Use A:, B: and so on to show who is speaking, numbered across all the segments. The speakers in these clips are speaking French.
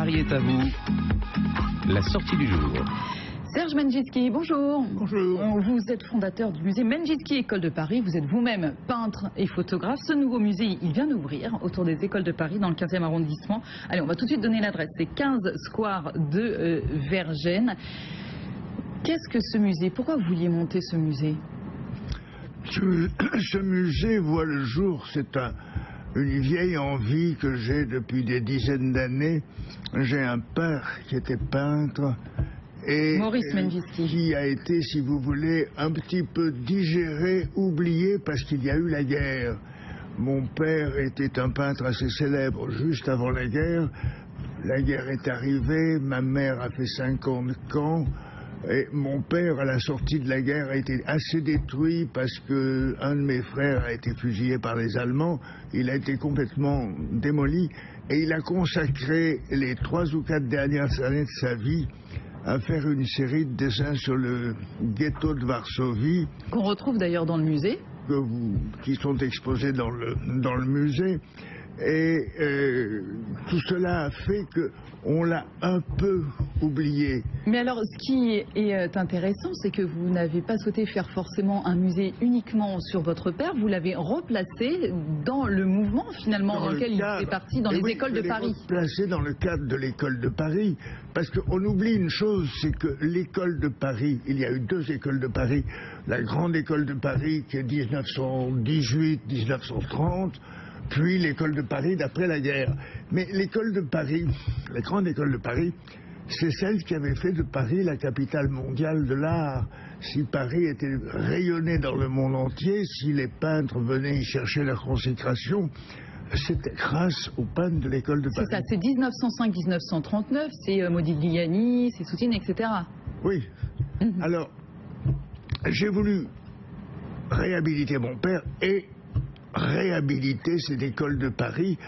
A: Paris est à vous. La sortie du jour.
B: Serge Menjitsky, bonjour.
C: Bonjour.
B: Vous êtes fondateur du musée Menjitsky École de Paris. Vous êtes vous-même peintre et photographe. Ce nouveau musée, il vient d'ouvrir autour des écoles de Paris dans le 15e arrondissement. Allez, on va tout de suite donner l'adresse. C'est 15 square de Vergennes. Qu'est-ce que ce musée? Pourquoi vous vouliez monter ce musée?
C: Ce musée voit le jour, c'est une vieille envie que j'ai depuis des dizaines d'années. J'ai un père qui était peintre et
B: Maurice Menjitsky,
C: qui a été, si vous voulez, un petit peu digéré, oublié parce qu'il y a eu la guerre. Mon père était un peintre assez célèbre juste avant la guerre. La guerre est arrivée, ma mère a fait 5 ans de camp. Et mon père, à la sortie de la guerre, a été assez détruit parce que un de mes frères a été fusillé par les Allemands. Il a été complètement démoli et il a consacré les 3 ou 4 dernières années de sa vie à faire une série de dessins sur le ghetto de Varsovie.
B: qu'on retrouve d'ailleurs dans le musée.
C: Qui sont exposés dans le musée. Et tout cela a fait qu'on l'a un peu oublié.
B: Mais alors, ce qui est intéressant, c'est que vous n'avez pas souhaité faire forcément un musée uniquement sur votre père, vous l'avez replacé dans le mouvement finalement dans lequel il fait partie, dans les écoles de Paris.
C: Replacé dans le cadre de l'école de Paris, parce qu'on oublie une chose, c'est que l'école de Paris, il y a eu 2 écoles de Paris, la grande école de Paris qui est 1918-1930, puis l'école de Paris d'après la guerre. Mais l'école de Paris, la grande école de Paris, c'est celle qui avait fait de Paris la capitale mondiale de l'art. Si Paris était rayonné dans le monde entier, si les peintres venaient y chercher leur consécration, c'était grâce aux peintres de l'école de Paris.
B: C'est ça, c'est 1905-1939, c'est Modigliani, c'est Soutine, etc.
C: Oui. Alors, j'ai voulu réhabiliter mon père et réhabiliter cette école de Paris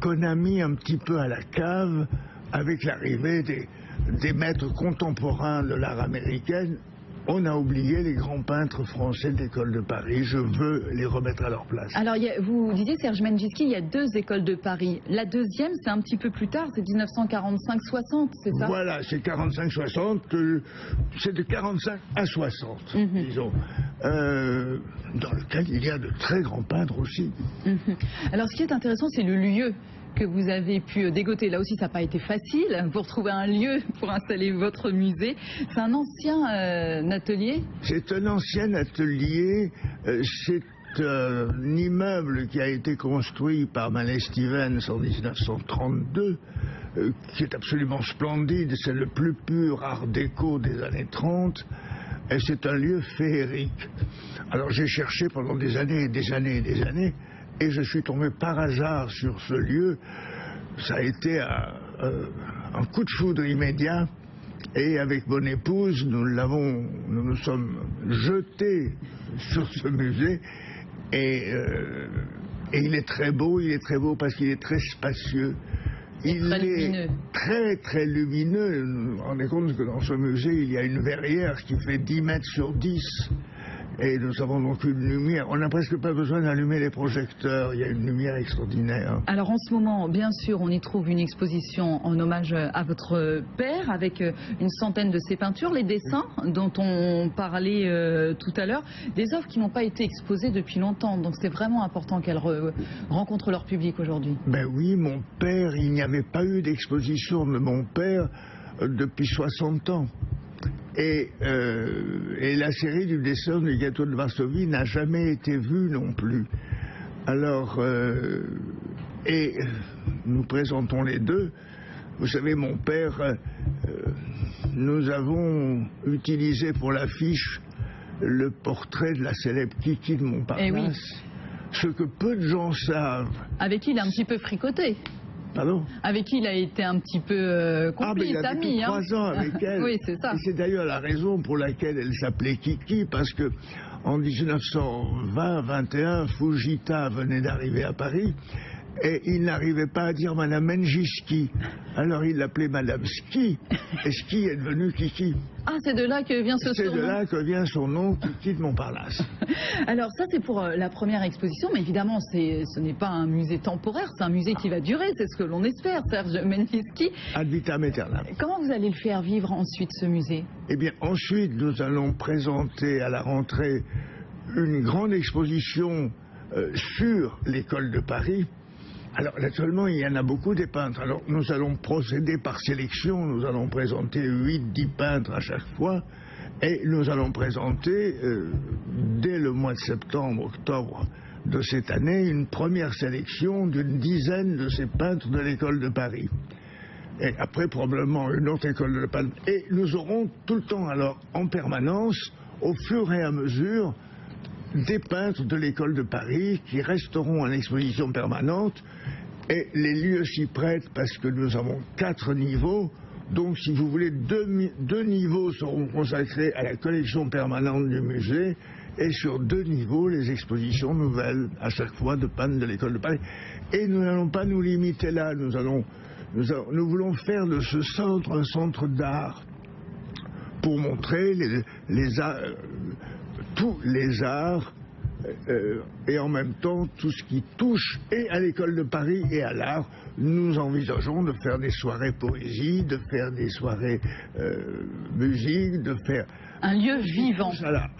C: qu'on a mis un petit peu à la cave avec l'arrivée des maîtres contemporains de l'art américain. On a oublié les grands peintres français de l'école de Paris. Je veux les remettre à leur place.
B: Alors, vous disiez, Serge Menjitsky, il y a 2 écoles de Paris. La deuxième, c'est un petit peu plus tard, c'est 1945-60, c'est ça?
C: Voilà, c'est 45-60, c'est de 45 à 60, disons. Dans lequel il y a de très grands peintres aussi.
B: Alors, ce qui est intéressant, c'est le lieu que vous avez pu dégoter. Là aussi, ça n'a pas été facile pour trouver un lieu pour installer votre musée. C'est un ancien atelier?
C: C'est un ancien atelier. C'est un immeuble qui a été construit par Mallet Stevens en 1932, qui est absolument splendide. C'est le plus pur art déco des années 30. Et c'est un lieu féerique. Alors j'ai cherché pendant des années et des années et des années, et je suis tombé par hasard sur ce lieu. Ça a été un coup de foudre immédiat, et avec mon épouse, nous nous sommes jetés sur ce musée, et il est très beau parce qu'il est très spacieux. Il est très très lumineux. Vous vous rendez compte que dans ce musée, il y a une verrière qui fait 10 mètres sur 10. Et nous avons donc une lumière. On n'a presque pas besoin d'allumer les projecteurs. Il y a une lumière extraordinaire. Alors
B: en ce moment, bien sûr, on y trouve une exposition en hommage à votre père avec une centaine de ses peintures, les dessins dont on parlait tout à l'heure, des œuvres qui n'ont pas été exposées depuis longtemps. Donc c'est vraiment important qu'elles rencontrent leur public aujourd'hui.
C: Ben oui, mon père, il n'y avait pas eu d'exposition de mon père depuis 60 ans. Et la série du dessin du ghetto de Varsovie n'a jamais été vue non plus. Alors, nous présentons les 2. Vous savez, mon père, nous avons utilisé pour l'affiche le portrait de la célèbre Kiki de Montparnasse.
B: Oui.
C: Ce que peu de gens savent.
B: Avec qui il a un petit peu fricoté.
C: Pardon?
B: Avec qui il a été un petit peu complice, ami.
C: Il a vécu 3 ans avec elle.
B: Oui, c'est ça.
C: Et c'est d'ailleurs la raison pour laquelle elle s'appelait Kiki, parce que en 1920-21, Fujita venait d'arriver à Paris, Et il n'arrivait pas à dire Madame Menjiski. Alors il l'appelait Madame Ski. Et Ski est devenu Kiki.
B: Ah, c'est de là que vient ce surnom.
C: C'est de là que vient son nom, Kiki de Montparnasse.
B: Alors ça, c'est pour la première exposition, mais évidemment, ce n'est pas un musée temporaire, c'est un musée qui va durer, c'est ce que l'on espère, Serge Menjiski.
C: Ad vitam aeternam.
B: Comment vous allez le faire vivre ensuite, ce musée?
C: Eh bien, ensuite, nous allons présenter à la rentrée une grande exposition sur l'école de Paris. Alors, naturellement, il y en a beaucoup des peintres. Alors, nous allons procéder par sélection. Nous allons présenter 8-10 peintres à chaque fois. Et nous allons présenter, dès le mois de septembre, octobre de cette année, une première sélection d'une dizaine de ces peintres de l'école de Paris. Et après, probablement, une autre école de peintres. Et nous aurons tout le temps, alors, en permanence, au fur et à mesure, des peintres de l'école de Paris qui resteront en exposition permanente, et les lieux s'y prêtent parce que nous avons 4 niveaux. Donc, si vous voulez, deux niveaux seront consacrés à la collection permanente du musée, et sur 2 niveaux, les expositions nouvelles, à chaque fois, de peintres de l'école de Paris. Et nous n'allons pas nous limiter là. Nous voulons faire de ce centre un centre d'art pour montrer tous les arts et en même temps tout ce qui touche et à l'école de Paris et à l'art. Nous envisageons de faire des soirées poésie, de faire des soirées musique, de faire
B: un lieu vivant.
C: Voilà,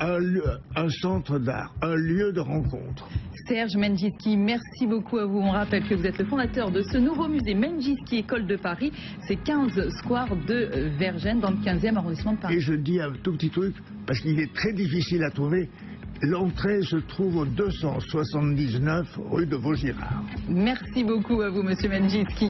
C: un centre d'art, un lieu de rencontre.
B: Serge Menjiski, merci beaucoup à vous. On rappelle que vous êtes le fondateur de ce nouveau musée Menjiski École de Paris. C'est 15 square de Vergennes dans le 15e arrondissement de Paris.
C: Et je dis un tout petit truc, parce qu'il est très difficile à trouver. L'entrée se trouve au 279 rue de Vaugirard.
B: Merci beaucoup à vous, monsieur Menjiski.